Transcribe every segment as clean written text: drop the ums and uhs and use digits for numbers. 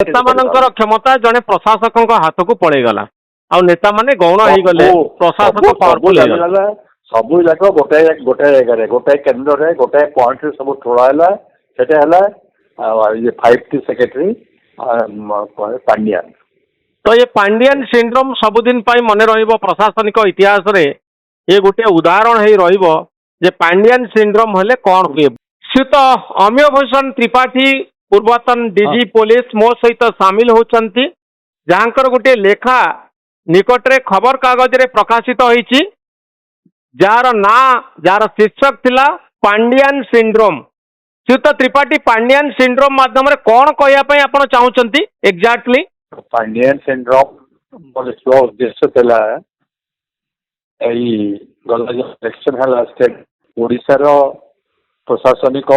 नेता मानकर क्षमता जड़े प्रशासक हाथ को पड़ेगला आ नेता माने गौण हो गले प्रशासक पावरफुल सब जाक गोटे गोटे जगह गोटे केन्द्र गोटे पॉइंट सब ठोड़ा है 5th सेक्रेटरी पांड्यान। तो ये पांड्यान सिंड्रोम सबुदिन मन रहिबो प्रशासनिक इतिहास रे ये गोटे उदाहरण है रहिबो जे पांड्यान सिंड्रोम हेले कौन हुए। श्रीयुत अमिय भूषण त्रिपाठी पूर्वतन डीजी पुलिस मो सहित सामिल होचंती जहाँकर गोटे लेखा निकटरे खबर कागज रे प्रकाशित होईची जार ना जार शीर्षक थिला पांड्यान सिंड्रोम। श्रीयुत त्रिपाठी पांड्यान सिंड्रोम माध्यम रे कौन कहया पई आपण चाहुचंती एग्जैक्टली? पांड्यान सिंड्रोम मोर जो उद्देश्य थिला एई गला जो इलेक्शन हला स्टेट ओडिसा रो प्रशासनिक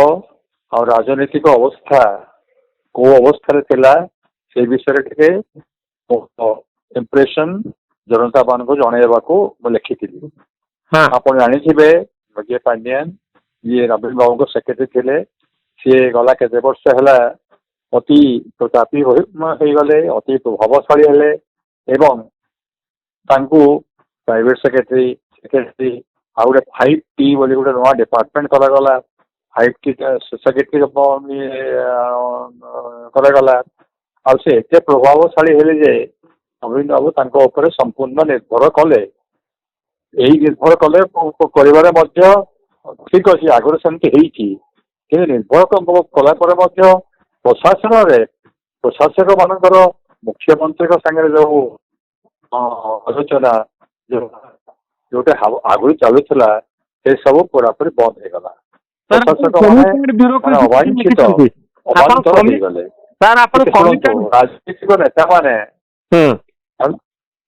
और राजनीतिक अवस्था को अवस्था थिला से विषय टिके इम्प्रेशन जनता मान को जणेबा को लिखिथिली। हाँ आप जानी विजय पांड्यान ये नवीन बाबू सेक्रेटरी थे सी गला के वर्ष है अति प्रतापी हो गले अति प्रभावशाली हेले एवं प्राइवेट सेक्रेटरी आ गए 5T बोली गोटे नुआ डिपार्टमेंट करागला 5T सेक्रेटरी करागला आ से एत प्रभावशाली हेले जे नवीन बाबू ऊपर संपूर्ण निर्भर कले यही निर्भर कले कर ठीक अच्छे आगुरी सेमती निर्भर कला प्रशासन प्रशासक मानकर मुख्यमंत्री सागर जो आलोचना जोटे आगुरी चलुला से सब पूरापूरी बंद हो गला। प्रशासक अवांछित अवांतर गले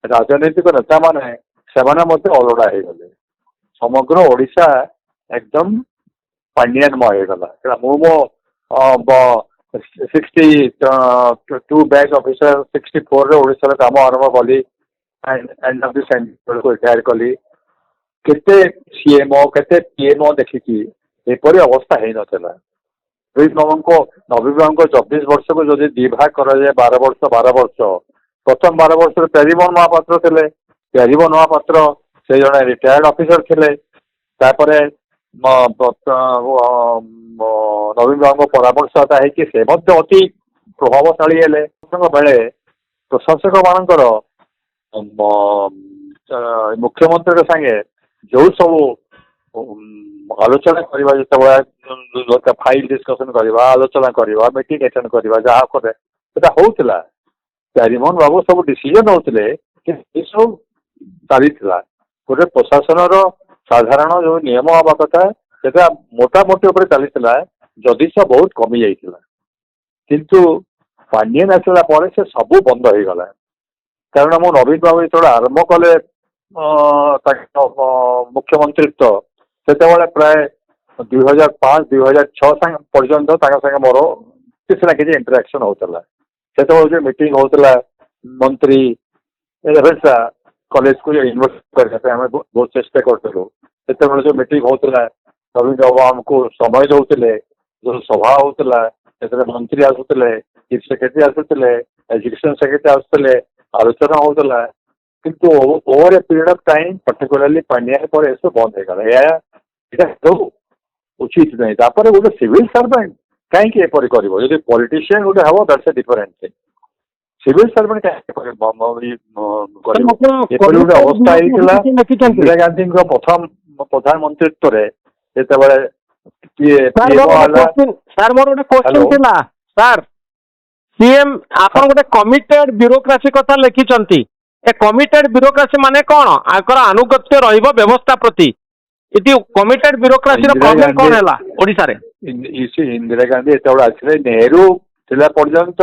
राजनीतिक नेता माने सेमाने मध्य अलड़ा हो गले समग्र ओडिशा एकदम पांड्यानमय होगा। मु मो 62 बैच ऑफिसर 64 रे ओडिशा काम आरंभ कली एंड ऑफ द सेंटर को रिटायर कली केते सीएमओ केते पीएमओ देखी एपरी अवस्था है नथिला। नवीन बाबू 24 वर्ष को जदि दिभाग करा जाए 12 वर्ष प्रथम 12 वर्ष प्यारीमोहन महापात्र थे प्यारीमोहन महापात्र से जड़े रिटायर्ड ऑफिसर थे तापरे नवीन बाबू परामर्शदाता है कि से अति प्रभावशाली हेले बेले प्रशासक मानकर मुख्यमंत्री संगे जो सब आलोचना करवा जो फाइल डिस्कसन करवा आलोचना करवा मीटिंग अटेंड करवा जहाँ करे होता प्यारीमोहन बाबू सब डिसीजन होते सब चली गोटे प्रशासन साधारण जो नियम हवा कथा से मोटामोटी चली जदि से बहुत कमी जाइला किंतु पांड्यान आसला से सब बंद हो गला कारण मो नवीन बाबू जो आरंभ कले मुख्यमंत्रित्व से प्राय 2005-2006 पर्यंत मोर किसी ना कि इंटराक्शन होता से मीटिंग होता मंत्री रेवेन्सा कॉलेज को इन्वेस्ट करने बहुत चेष्टा करूँ से जो मीटिंग होता नवीन बाबू आमको समय दौले जो सभा होता से मंत्री आसुले चीफ सेक्रेटरी आसुले एजुकेशन सेक्रेटरी आसुले आलोचना होता किंतु over a period of time particularly Pandian पर ऐसे बंद हो गला उचित नहीं तापर गोटे सिविल सर्वेंट कहीं कर पॉलिटिशियन गोटे हम that's a different thing civil servant गोटे अवस्था इंदिरा गांधी प्रथम प्रधानमंत्रित्व सर मोर गोटे क्वेश्चन थिला सर सीएम आपन गोटे कमिटेड ब्यूरोक्रेसी कथा लिखिचंती ए कमिटेड ब्यूरोक्रेसी माने कोन आकर अनुगत्य रहिबो व्यवस्था प्रति इति कमिटेड ब्यूरोक्रेसी रो प्रॉब्लम कोन हैला ओडिसा रे इंदिरा गांधी एतबडा आछले नेहरू थिला पर्यंत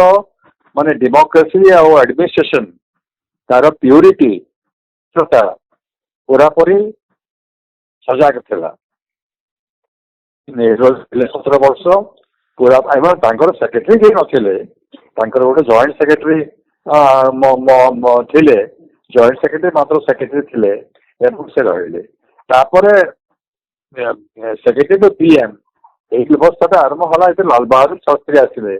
माने डेमोक्रेसी और एडमिनिस्ट्रेशन तार प्यूरिटी छोटा पूरापूरी सजाग थिला नेहरू 17 वर्ष पूरा सेक्रेटरी कहीं नथिले गोटे जॉइंट सेक्रेटरी थे जॉइंट सेक्रेटरी मात्र सेक्रेटरी थे से रही सेक्रेटरी टू पीएम यही व्यवस्था आरंभ है लाल बहादुर शास्त्री आसिले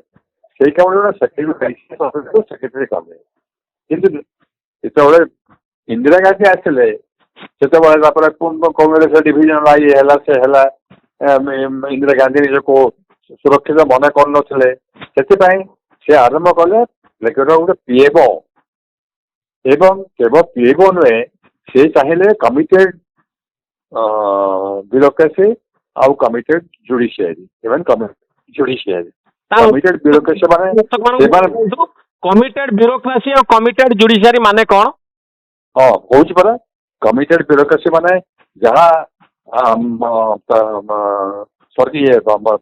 ସେଇ କାମରେ ସେକ୍ରେଟାରୀ କଲେ। କିନ୍ତୁ ଯେତେବେଳେ ଇନ୍ଦିରା ଗାନ୍ଧୀ ଆସିଲେ ସେତେବେଳେ ତାପରେ କଂଗ୍ରେସ ଡିଭିଜନ ଇଏ ହେଲା ସେ ହେଲା ଇନ୍ଦିରା ଗାନ୍ଧୀ ନିଜକୁ ସୁରକ୍ଷିତ ମନେ କରୁନଥିଲେ। ସେଥିପାଇଁ ସେ ଆରମ୍ଭ କଲେ ଗୋଟେ ପିଏମଓ ଏବଂ କେବଳ ପିଏମଓ ନୁହେଁ ସେ ଚାହିଁଲେ କମିଟେଡ ବ୍ୟୁରୋକ୍ରାସି ଆଉ କମିଟେଡ ଜୁଡିସିଆରୀ ଏବଂ ଜୁଡିସିଆରୀ କମିଟେଡ ବ୍ୟୁରୋକ୍ରାସି ମାନେ ସେମାନେ କମିଟେଡ ବ୍ୟୁରୋକ୍ରାସି ଆଉ କମିଟେଡ ଜୁଡିସିଆରୀ ମାନେ କଣ? ହଁ କହୁଛି ପରା କମିଟେଡ ବ୍ୟୁରୋକ୍ରାସି ମାନେ ଯାହା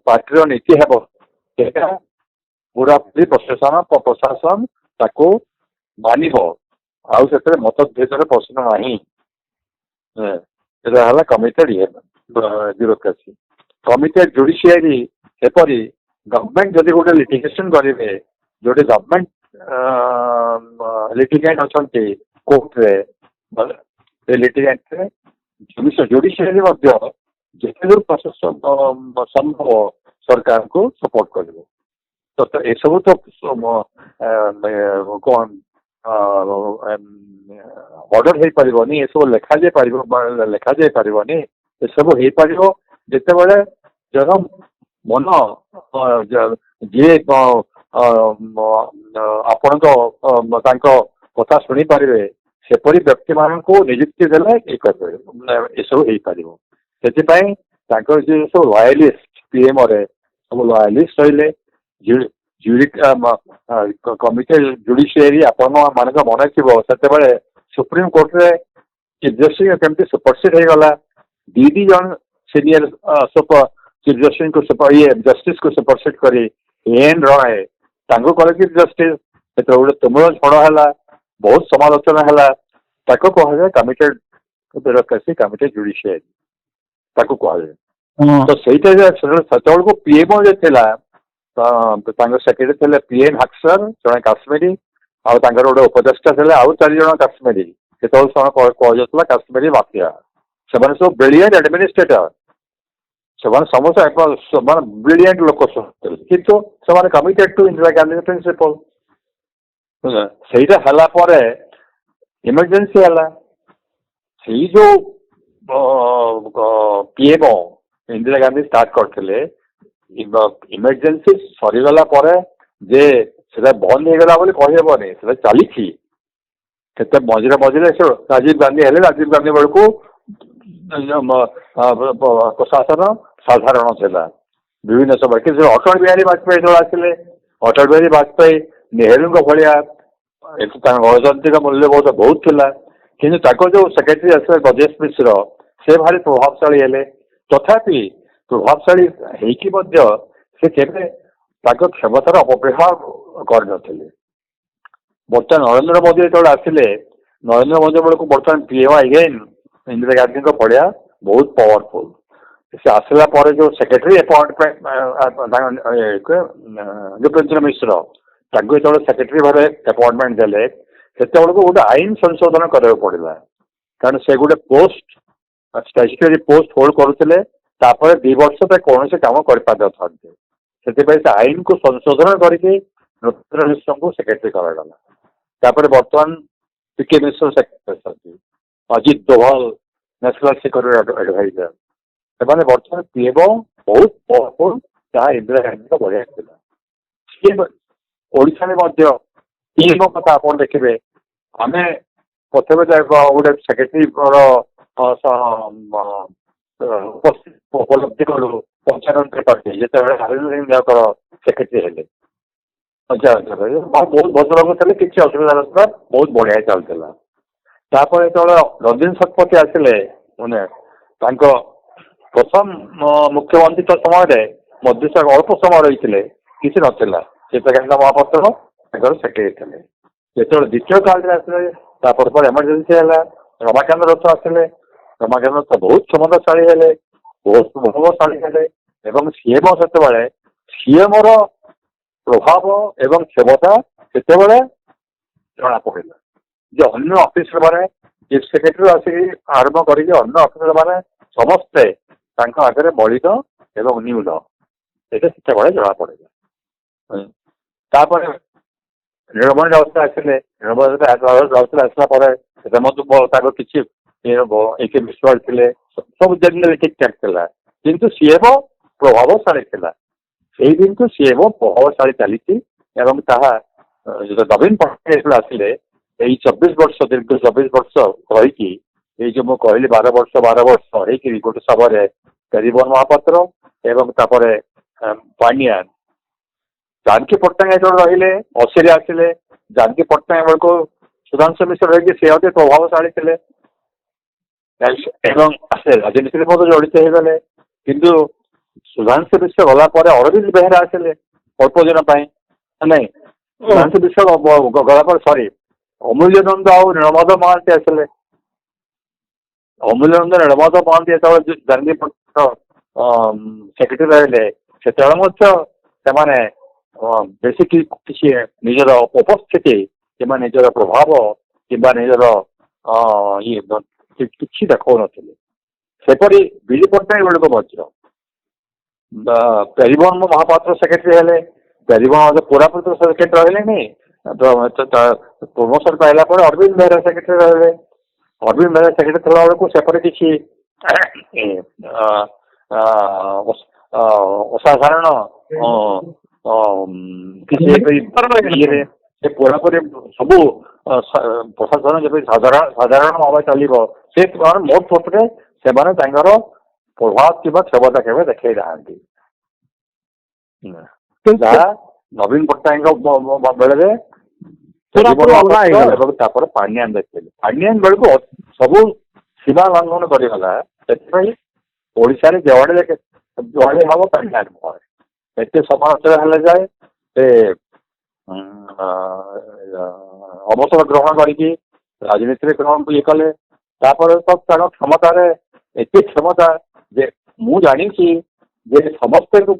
ପାର୍ଟିର ନୀତି ହେବ ସେଇଟା ପୁରାପୁରି ପ୍ରଶାସନ ତାକୁ ମାନିବ ଆଉ ସେଥିରେ ମତଭେଦରେ ପ୍ରଶ୍ନ ନାହିଁ। ସେଟା ହେଲା କମିଟେଡ ବ୍ୟୁରୋକ୍ରାସି। କମିଟେଡ ଜୁଡିସିଆରୀ ଏପରି ଗଭର୍ଣ୍ଣମେଣ୍ଟ ଯଦି ଗୋଟେ ଲିଟିଗେସନ କରିବେ ଯୋଉଠି ଗଭର୍ଣ୍ଣମେଣ୍ଟ ଲିଟିଗେଣ୍ଟ ଅଛନ୍ତି କୋର୍ଟରେ ସେ ଲିଟିଗେଣ୍ଟରେ ଜୁଡିସିଆରୀ ମଧ୍ୟ ଯେତେ ଦୂର ସମ୍ଭବ ସରକାରକୁ ସପୋର୍ଟ କରିବ। ତ ଏସବୁ ତ କଣ ଅର୍ଡର ହେଇପାରିବନି, ଏସବୁ ଲେଖାଯାଇ ପାରିବନି। ଏସବୁ ହେଇପାରିବ ଯେତେବେଳେ ଜନ ମନ ଯିଏ ଆପଣଙ୍କ ତାଙ୍କ କଥା ଶୁଣିପାରିବେ ସେପରି ବ୍ୟକ୍ତିମାନଙ୍କୁ ନିଯୁକ୍ତି ଦେଲେ ଏସବୁ ହେଇପାରିବ। ସେଥିପାଇଁ ତାଙ୍କର ଯିଏ ସବୁ ଲୟାଲିଷ୍ଟ ପିଏମଓରେ ସବୁ ଲୟାଲିଷ୍ଟ ରହିଲେ। କମିଟେଡ ଜୁଡିସିଆରୀ ଆପଣମାନଙ୍କ ମନେ ଥିବ ସେତେବେଳେ ସୁପ୍ରିମକୋର୍ଟରେ ଚିଫ୍ ଜଷ୍ଟିସ କେମିତି ସୁପରସିଡ୍ ହେଇଗଲା। ଦି ଜଣ ସିନିୟର ଚିଫ୍ ଜଷ୍ଟିସକୁ ସୁପରସିଡ୍ କରି ଏନ୍ ରୟ ତାଙ୍କୁ କଲେ ଚିଫ୍ ଜଷ୍ଟିସ। ସେତେବେଳେ ଗୋଟେ ତୁମୁଳ ଝଡ଼ ହେଲା, ବହୁତ ସମାଲୋଚନା ହେଲା। ତାକୁ କୁହାଯାଏ କମିଟେଡ ବ୍ୟୁରୋକ୍ରାସି କମିଟେଡ ଜୁଡିସିଆରୀ ତାକୁ କୁହାଯାଏ। ତ ସେଇଟା ସେତେବେଳକୁ ପିଏମଓ ଯେ ଥିଲା ତାଙ୍କ ସେକ୍ରେଟାରୀ ଥିଲେ ପିଏନ୍ ହାକ୍ସର ଜଣେ କାଶ୍ମୀରୀ ଆଉ ତାଙ୍କର ଗୋଟେ ଉପଦେଷ୍ଟା ଥିଲେ ଆଉ 4 ଜଣ କାଶ୍ମୀରୀ। ସେତେବେଳେ ସେମାନେ କୁହାଯାଉଥିଲା କାଶ୍ମୀରୀ ମାଫିଆ। ସେମାନେ ସବୁ ବ୍ରିଲିଆଣ୍ଟ ଆଡମିନିଷ୍ଟ୍ରେଟର, ସେମାନେ ସମସ୍ତେ ବ୍ରିଲିଆଣ୍ଟ ଲୋକ ଥିଲେ କିନ୍ତୁ ସେମାନେ committed to Indira Gandhi principle. ସେଇଟା ହେଲା ପରେ ଇମର୍ଜେନ୍ସି ହେଲା। ସେଇ ଯୋଉ ପିଏମଓ ଇନ୍ଦିରା ଗାନ୍ଧୀ ଷ୍ଟାର୍ଟ କରିଥିଲେ ଇମର୍ଜେନ୍ସି ସରିଗଲା ପରେ ଯେ ସେଟା ବନ୍ଦ ହେଇଗଲା ବୋଲି କହିହେବନି, ସେଟା ଚାଲିଛି। କେତେ ମଝିରେ ରାଜୀବ ଗାନ୍ଧୀ ହେଲେ ରାଜୀବ ଗାନ୍ଧୀ ବେଳକୁ ପ୍ରଶାସନ ସାଧାରଣ ଥିଲା ବିଭିନ୍ନ ସମୟ। କିନ୍ତୁ ଅଟଳ ବିହାରୀ ବାଜପେୟୀ ଯେତେବେଳେ ଆସିଲେ ଅଟଳ ବିହାରୀ ବାଜପେୟୀ ନେହେରୁଙ୍କ ଭଳିଆ ତାଙ୍କ ଗଣତାନ୍ତ୍ରିକ ମୂଲ୍ୟବୋଧ ବହୁତ ଥିଲା। କିନ୍ତୁ ତାଙ୍କର ଯୋଉ ସେକ୍ରେଟାରୀ ଆସିଲେ ବ୍ରଜେଶ ମିଶ୍ର ସେ ଭାରି ପ୍ରଭାବଶାଳୀ ହେଲେ। ତଥାପି ପ୍ରଭାବଶାଳୀ ହେଇକି ମଧ୍ୟ ସେ କେବେ ତାଙ୍କ କ୍ଷମତାର ଅପବ୍ୟବହାର କରିନଥିଲେ। ବର୍ତ୍ତମାନ ନରେନ୍ଦ୍ର ମୋଦୀ ଯେତେବେଳେ ଆସିଲେ ନରେନ୍ଦ୍ର ମୋଦୀ ବେଳକୁ ବର୍ତ୍ତମାନ ପିଏମ୍ ଆଗେନ୍ ଇନ୍ଦିରା ଗାନ୍ଧୀଙ୍କ ଭଳିଆ ବହୁତ ପାୱାରଫୁଲ। ସେ ଆସିଲା ପରେ ଯୋଉ ସେକ୍ରେଟାରୀ ନୃପେନ୍ଦ୍ର ମିଶ୍ର ତାଙ୍କୁ ଯେତେବେଳେ ସେକ୍ରେଟାରୀ ଭାବେ ଆପଏଣ୍ଟମେଣ୍ଟ ଦେଲେ ସେତେବେଳକୁ ଗୋଟେ ଆଇନ ସଂଶୋଧନ କରିବାକୁ ପଡ଼ିଲା। କାରଣ ସେ ଗୋଟେ ପୋଷ୍ଟ ଷ୍ଟାଚ୍ୟୁଟରୀ ପୋଷ୍ଟ ହୋଲ୍ଡ କରୁଥିଲେ। ତାପରେ 2 ବର୍ଷ ପାଇଁ କୌଣସି କାମ କରିପାରିନଥାନ୍ତେ। ସେଥିପାଇଁ ସେ ଆଇନକୁ ସଂଶୋଧନ କରିକି ନୃପେନ୍ଦ୍ର ମିଶ୍ରଙ୍କୁ ସେକ୍ରେଟାରୀ କରାଗଲା। ତାପରେ ବର୍ତ୍ତମାନ ପିକେ ମିଶ୍ର ସେକ୍ରେଟାରୀ ଅଛନ୍ତି, Ajit Doval national security adviser. ସେମାନେ ବର୍ତ୍ତମାନ ପିଏମଓ ବହୁତ ପାୱାରଫୁଲ ଯାହା ଇନ୍ଦିରା ଗାନ୍ଧୀଙ୍କ ବଢ଼ିଆ ଥିଲା। ସିଏ ଓଡ଼ିଶାରେ ମଧ୍ୟ ପିଏମଓ କଥା ଆପଣ ଦେଖିବେ ଆମେ ପ୍ରଥମେ ଗୋଟେ ସେକ୍ରେଟାରୀର ଉପଲବ୍ଧି କଲୁ ପଞ୍ଚାନନ ତ୍ରିପାଠୀ ଯେତେବେଳେ ନରେନ୍ଦ୍ର ସିଂହଙ୍କର ସେକ୍ରେଟାରୀ ହେଲେ। ବହୁତ ଭଦ୍ରଲୋକ ଥିଲେ, କିଛି ଅସୁବିଧା ନଥିଲା, ବହୁତ ବଢ଼ିଆ ଚାଲିଥିଲା। ତାପରେ ଯେତେବେଳେ ରଞ୍ଜନ ଶତପଥୀ ଆସିଲେ ମାନେ ତାଙ୍କ ପ୍ରଥମ ମୁଖ୍ୟମନ୍ତ୍ରୀଙ୍କ ସମୟରେ ମଧ୍ୟ ଅଳ୍ପ ସମୟ ରହିଥିଲେ, କିଛି ନଥିଲା। ଚିତ୍ରକାନ୍ତ ମହାପାତ୍ର ତାଙ୍କର ସେକ୍ରେଟାରୀ ଥିଲେ। ଯେତେବେଳେ ଦ୍ୱିତୀୟ କାଳରେ ଆସିଲେ ତାପରେ ପରେ ଏମର୍ଜେନ୍ସି ହେଲା, ରମାକାନ୍ତ ରଥ ଆସିଲେ। ରମାକାନ୍ତ ରଥ ବହୁତ କ୍ଷମତାଶାଳୀ ହେଲେ, ବହୁତ ପ୍ରଭାବଶାଳୀ ହେଲେ ଏବଂ ସିଏମଓ ସେତେବେଳେ ସିଏମଓର ପ୍ରଭାବ ଏବଂ କ୍ଷମତା ସେତେବେଳେ ଜଣା ପଡ଼ିଲା ଯେ ଅନ୍ୟ ଅଫିସର ମାନେ ଚିଫ୍ ସେକ୍ରେଟାରୀ ଆସିକି ଆରମ୍ଭ କରିକି ଅନ୍ୟ ଅଫିସର ମାନେ ସମସ୍ତେ ତାଙ୍କ ଆଗରେ ବଳିଦ ଏବଂ ନ୍ୟୁନ। ସେଇଟା ସେତେବେଳେ ଜଣା ପଡ଼ିଲା। ତାପରେ ନୀଳମଣି ରାଉତ ଆସିଲେ। ନୀଳମଣି ରାଉତ ଆସିଲା ପରେ ହେମନ୍ତ ତାଙ୍କର କିଛି ଏକେ ବିଶ୍ୱାଳ ଥିଲେ, ସବୁ ଜେନେରାଲି ଠିକ ଠାକ ଥିଲା, କିନ୍ତୁ ସିଏମ ପ୍ରଭାବଶାଳୀ ଥିଲା। ସେଇ ଦିନଠୁ ସିଏମ ପ୍ରଭାବଶାଳୀ ଚାଲିଛି ଏବଂ ତାହା ନବୀନ ପଟ୍ଟନାୟକ ଆସିଲେ ଏଇ 24 ବର୍ଷ ଦୀର୍ଘ 24 ବର୍ଷ ରହିକି ଏଇ ଯୋଉ ମୁଁ କହିଲି 12 ବର୍ଷ ହେଇକି ଗୋଟେ ସମୟରେ ପରିବହନ ମହାପାତ୍ର ଏବଂ ତାପରେ ପାଣ୍ଡିଆନ, ଜାନକୀ ପଟ୍ଟନାୟକ ରହିଲେ 80ରେ ଆସିଲେ। ଜାନକୀ ପଟ୍ଟନାୟକ ବେଳକୁ ସୁଧାଂଶୁ ମିଶ୍ର ରହିକି ସେ ଅତି ପ୍ରଭାବଶାଳୀ ଥିଲେ ଏବଂ ସେ ରାଜନୀତିରେ ମଧ୍ୟ ଜଡ଼ିତ ହେଇଗଲେ। କିନ୍ତୁ ସୁଧାଂଶୁ ମିଶ୍ର ଗଲା ପରେ ଅରବିନ୍ଦ ବେହେରା ଆସିଲେ ଅଳ୍ପ ଦିନ ପାଇଁ, ନାଇଁ ସୁଧାଂଶୁ ମିଶ୍ର ଗଲା ପରେ ଅମୂଲ୍ୟ ନନ୍ଦ ଆଉ ନୀଳମାଧବ ମହାନ୍ତି ଆସିଲେ। ଅମୂଲ୍ୟ ନନ୍ଦ ନୀଳମାଧବ ମହାନ୍ତି ଯେତେବେଳେ ଜାନକୀ ପଟ୍ଟନାୟକ ସେକ୍ରେଟାରୀ ରହିଲେ ସେତେବେଳେ ମଧ୍ୟ ସେମାନେ ବେଶୀ କିଛି ନିଜର ଉପସ୍ଥିତି କିମ୍ବା ନିଜର ପ୍ରଭାବ କିମ୍ବା ନିଜର କିଛି ଦେଖାଉନଥିଲେ। ସେପରି ବିଜୁ ପଟ୍ଟନାୟକ ବେଳକୁ ମଧ୍ୟ ପରିବହନ ମହାପାତ୍ର ସେକ୍ରେଟାରୀ ହେଲେ। ପରିବହନ କୋରାପୁଟ ସେକ୍ରେଟାରୀ ରହିଲେନି, ପ୍ରମୋସନ ପାଇଲା ପରେ ଅରବିନ୍ଦ ବେହେରା ସେକ୍ରେଟାରୀ ରହିଲେ। ଅରବିନ୍ଦ ବେହେରା ସେକ୍ରେଟାରୀ ଥିଲା ବେଳକୁ ସେପଟେ କିଛି ଅସାଧାରଣ ଇଏରେ ସେ ପୁରାପୁରି ସବୁ ପ୍ରଶାସନ ଯେପରି ସାଧାରଣ ଭାବେ ଚାଲିବ ସେ ମୋଟ ପଟରେ ସେମାନେ ତାଙ୍କର ପ୍ରଭାବ କିମ୍ବା କ୍ଷମତା କେବେ ଦେଖେଇ ନାହାନ୍ତି। ଯାହା ନବୀନ ପଟ୍ଟନାୟକଙ୍କ ବେଳରେ ଏବଂ ତାପରେ ପାଣ୍ଡିଆନ ଦେଖିଲେ। ପାଣ୍ଡିଆନ ବେଳକୁ ସବୁ ସୀମା ଲଙ୍ଘନ କରିଗଲା। ସେଥିପାଇଁ ଓଡ଼ିଶାରେ ଯୁଆଡ଼େ ହବ ପାଣ୍ଡିଆନ ମୁହଁରେ ଏତେ ସମାଲୋଚନା ହେଲେ ଯାଏ ସେ ଅବସର ଗ୍ରହଣ କରିକି ରାଜନୀତିରେ ଇଏ କଲେ। ତାପରେ ତ ତାଙ୍କ କ୍ଷମତାରେ ଏତେ କ୍ଷମତା ଯେ ମୁଁ ଜାଣିଛି ଯେ ସମସ୍ତଙ୍କୁ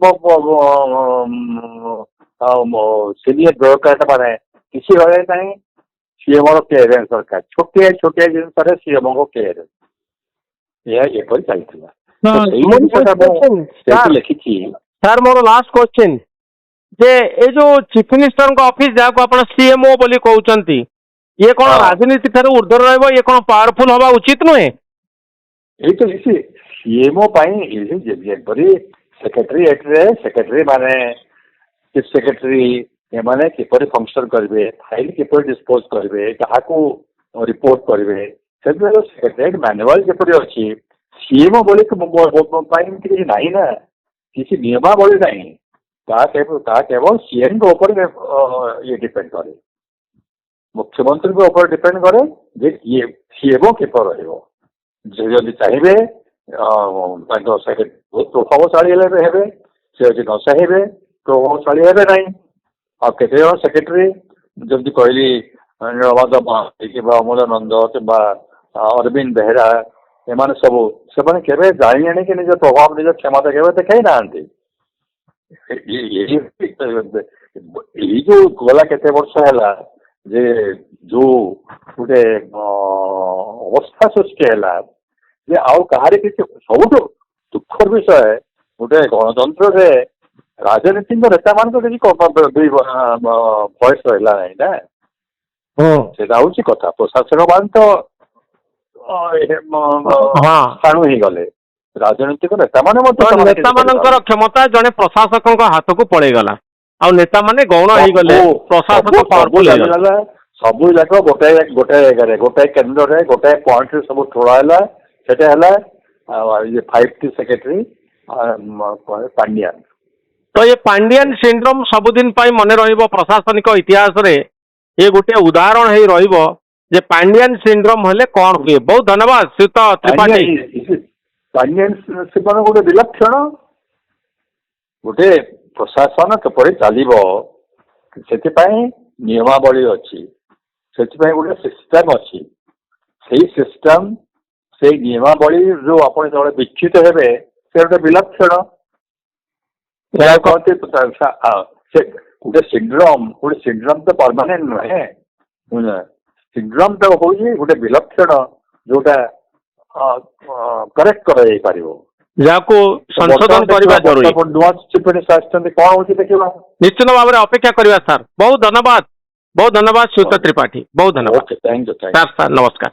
ସିନିୟର ବ୍ୟୁରୋକ୍ରାଟ ମାନେ କିଛି ରହିଲେ ନାହିଁ ସିଏମର କ୍ଲିୟରେନ୍ସ ଦରକାର। ଛୋଟିଆ ଜିନିଷରେ ସିଏମଙ୍କ କ୍ଲିୟରେନ୍ସ ଏହା ଏପରି ଚାଲିଥିଲା। ସେଇ ଜିନିଷଟା ମୁଁ ଲେଖିଛି। ସାର୍ ମୋର ଲାଷ୍ଟ କ୍ୱେଶ୍ଚିନ୍ ଯେ ଏଇ ଯୋଉ ଚିଫ ମିନିଷ୍ଟରଙ୍କ ଅଫିସ ଯାହାକୁ ଆପଣ ସିଏମଓ ବୋଲି କହୁଛନ୍ତି, ଇଏ କଣ ରାଜନୀତି ଠାରୁ ଉର୍ଦ୍ଧ୍ୱରେ ରହିବ? ଇଏ କଣ ପାୱାରଫୁଲ ହବା ଉଚିତ ନୁହେଁ? ଏଇ ତ ସିଏମଓ ପାଇଁ ଯେପରି ସେକ୍ରେଟାରୀ ମାନେ ଚିଫ ସେକ୍ରେଟାରୀ ଏମାନେ କିପରି ଫଙ୍କସନ କରିବେ, ଫାଇଲ କିପରି ଡିସ୍ପୋଜ କରିବେ, କାହାକୁ ରିପୋର୍ଟ କରିବେ, ସେଥିପାଇଁ ସେକ୍ରେଟାରୀ ମାନୁଆଲ ଯେପରି ଅଛି ସିଏମଓ ବୋଲି ପାଇଁ କିଛି ନାହିଁ ନା, କିଛି ନିୟମାବଳୀ ନାହିଁ। ତାହା କେବଳ ସିଏମଙ୍କ ଉପରେ ଇଏ ଡିପେଣ୍ଡ କରେ, ମୁଖ୍ୟମନ୍ତ୍ରୀଙ୍କ ଉପରେ ଡିପେଣ୍ଡ କରେ ଯେ ସିଏମଓ କିପରି ରହିବ। ଯଦି ଚାହିଁବେ ତାଙ୍କ ବହୁତ ପ୍ରଭାବଶାଳୀ ହେବେ, ସେ ଯଦି ନ ଚାହିଁବେ ପ୍ରଭାବଶାଳୀ ହେବେ ନାହିଁ। ଆଉ କେତେ ଜଣ ସେକ୍ରେଟାରୀ ଯେମିତି କହିଲି ନୀଳମାଧବ ମହାନ୍ତି କିମ୍ବା ଅମୂଲ୍ୟ ନନ୍ଦ କିମ୍ବା ଅରବିନ୍ଦ ବେହେରା ସେମାନେ କେବେ ଜାଣି ଆଣିକି ନିଜ ପ୍ରଭାବ ନିଜ କ୍ଷମତା କେବେ ଦେଖାଇ ନାହାନ୍ତି। ଏଇ ଯୋଉ ଗଲା କେତେ ବର୍ଷ ହେଲା ଯେ ଯୋଉ ଗୋଟେ ଅବସ୍ଥା ସୃଷ୍ଟି ହେଲା ଯେ ଆଉ କାହାରି କିଛି, ସବୁଠୁ ଦୁଃଖର ବିଷୟ ଗୋଟେ ଗଣତନ୍ତ୍ରରେ ରାଜନୀତିଙ୍କ ନେତା ମାନଙ୍କ କିଛି ଭଏସ ରହିଲା ନାହିଁ ନା, ସେଇଟା ହଉଛି କଥା। ପ୍ରଶାସକ ମାନେ ତ ସ୍ଥାଣୁ ହେଇଗଲେ, ରାଜନୈତିକ ନେତାମାନେ ମଧ୍ୟ ନେତାମାନଙ୍କର କ୍ଷମତା ଜଣେ ପ୍ରଶାସକଙ୍କ ହାତକୁ ପଳେଇଗଲା, ଆଉ ନେତାମାନେ ଗୌଣ ହେଇଗଲେ, ପ୍ରଶାସକ ସବୁ ଯାକ ଗୋଟାଏ ଜାଗାରେ ଗୋଟାଏ କେନ୍ଦ୍ରରେ ଗୋଟାଏ ପଏଣ୍ଟରେ ସବୁ ଠୋଳା ହେଲା। ସେଟା ହେଲା 5th ସେକ୍ରେଟାରୀ ପାଣ୍ଡିଆନ। ତ ଏ ପାଣ୍ଡିଆନ ସିଣ୍ଡ୍ରୋମ ସବୁଦିନ ପାଇଁ ମନେ ରହିବ ପ୍ରଶାସନିକ ଇତିହାସରେ। ଏ ଗୋଟେ ଉଦାହରଣ ହେଇ ରହିବ ଯେ ପାଣ୍ଡିଆନ ସିଣ୍ଡ୍ରୋମ ହେଲେ କଣ ହୁଏ। ବହୁତ ଧନ୍ୟବାଦ ଶ୍ରୀଯୁକ୍ତ ତ୍ରିପାଠୀ। ପାଣ୍ଡିଆନ ସିଣ୍ଡ୍ରୋମ ଗୋଟେ ବିଲକ୍ଷଣ, ଗୋଟେ ପ୍ରଶାସନ କିପରି ଚାଲିବ ସେଥିପାଇଁ ନିୟମାବଳୀ ଅଛି, ସେଥିପାଇଁ ଗୋଟେ ସିଷ୍ଟମ ଅଛି। ସେଇ ସିଷ୍ଟମ ସେଇ ନିୟମାବଳୀ ଯୋଉ ଆପଣ ଯେତେବେଳେ ବିଚ୍ୟୁତ ହେବେ ସେ ଗୋଟେ ବିଲକ୍ଷଣ। ଗୋଟେ ସିଣ୍ଡ୍ରୋମ ତ ପରମାନେଣ୍ଟ ନୁହେଁ, ସିଣ୍ଡ୍ରୋମ ତ ହଉଛି ଗୋଟେ ବିଲକ୍ଷଣ ଯୋଉଟା କରେକ୍ଟ କରାଯାଇ ପାରିବ। ଯାହାକୁ ସଂଶୋଧନ କରିବା ଜରୁରୀ। ନୂଆ ଚିଫ୍ ମିନିଷ୍ଟର ଆସିଛନ୍ତି, କଣ ହଉଛି ଦେଖିବା। ନିଶ୍ଚିତ ଭାବରେ ଅପେକ୍ଷା କରିବା ସାର୍। ବହୁତ ଧନ୍ୟବାଦ ଶ୍ରୀଯୁକ୍ତ ତ୍ରିପାଠୀ, ବହୁତ ଧନ୍ୟବାଦ। Okay, thank you. ସାର୍ ନମସ୍କାର।